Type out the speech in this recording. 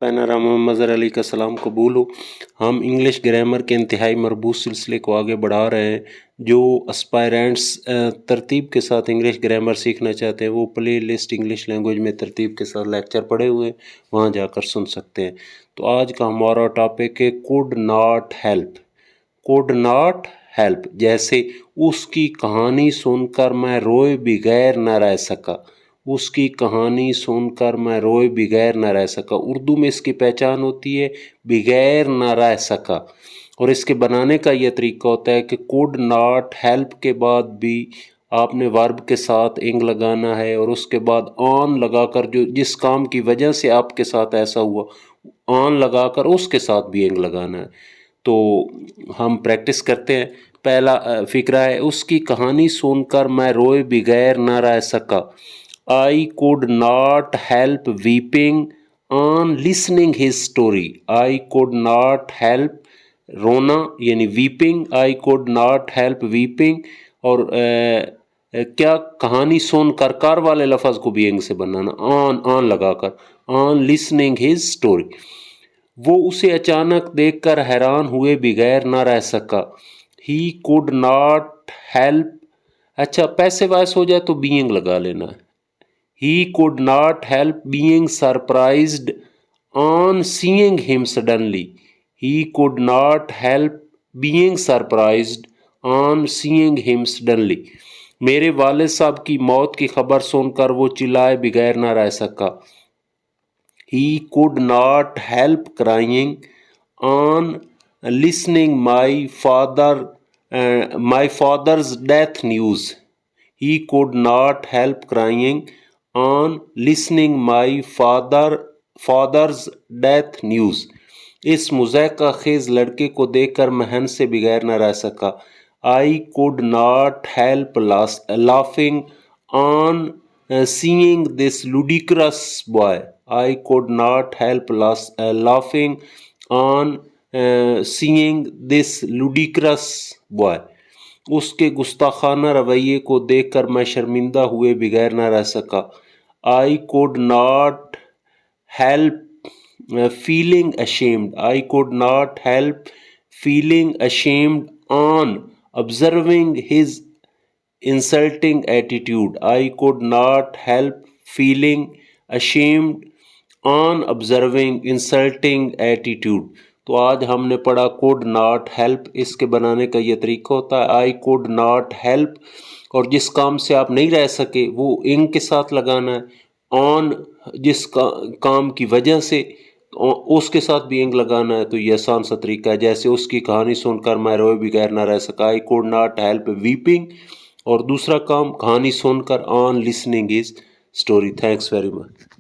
पैनारामा मज़हर अली का सलाम कबूल हो। हम इंग्लिश ग्रामर के इंतहाई मरबूत सिलसिले को आगे बढ़ा रहे हैं। जो एस्पायरेंट्स तरतीब के साथ इंग्लिश ग्रामर सीखना चाहते हैं वो प्ले लिस्ट इंग्लिश लैंग्वेज में तरतीब के साथ लेक्चर पढ़े हुए हैं, वहाँ जाकर सुन सकते हैं। तो आज का हमारा टॉपिक है could not help. Could not help, जैसे उसकी कहानी सुनकर मैं रोए बगैर न रह सका। उसकी कहानी सुनकर मैं रोए बगैर न रह सका। उर्दू में इसकी पहचान होती है बगैर न रह सका, और इसके बनाने का यह तरीका होता है कि कुड नॉट हेल्प के बाद भी आपने वर्ब के साथ इंग लगाना है, और उसके बाद ऑन लगाकर जो जिस काम की वजह से आपके साथ ऐसा हुआ ऑन लगाकर उसके साथ भी इंग लगाना है। तो हम प्रैक्टिस करते हैं। पहला फिक्रा है, उसकी कहानी सुनकर मैं रोए बगैर न रह सका। I could not help weeping on listening his story. I could not help रोना यानी weeping. I could not help weeping. और क्या कहानी सुनकर कार वाले लफ्ज़ को भी एंग से बनाना, ऑन लगाकर, ऑन लिसनिंग हिज स्टोरी। वो उसे अचानक देखकर हैरान हुए बगैर ना रह सका। He could not help, अच्छा पैसे वाइस हो जाए तो बीइंग लगा लेना है। He could not help being surprised on seeing him suddenly. He could not help being surprised on seeing him suddenly. मेरे वालिद साहब की मौत की खबर सुनकर वो चिल्लाए बगैर ना रह सका। He could not help crying on listening my father's death news. He could not help crying on listening my father's death news. इस मुज़हका खेज लड़के को देखकर मैं हंस से बगैर न रह सका। I could not help laughing on seeing this ludicrous boy. I could not help laughing on seeing this ludicrous boy. उसके गुस्ताखाना रवैये को देखकर मैं शर्मिंदा हुए बगैर न रह सका। I could not help feeling ashamed. I could not help feeling ashamed on observing his insulting attitude. I could not help feeling ashamed on observing insulting attitude. तो आज हमने पढ़ा could not help, इसके बनाने का ये तरीका होता है I could not help, और जिस काम से आप नहीं रह सके वो ing के साथ लगाना है। on जिस काम की वजह से उसके साथ भी इंग लगाना है। तो ये आसान सा तरीका है। जैसे उसकी कहानी सुनकर मैं रोए बगैर ना रह सका, I could not help weeping, और दूसरा काम कहानी सुनकर on listening his story. Thanks very much.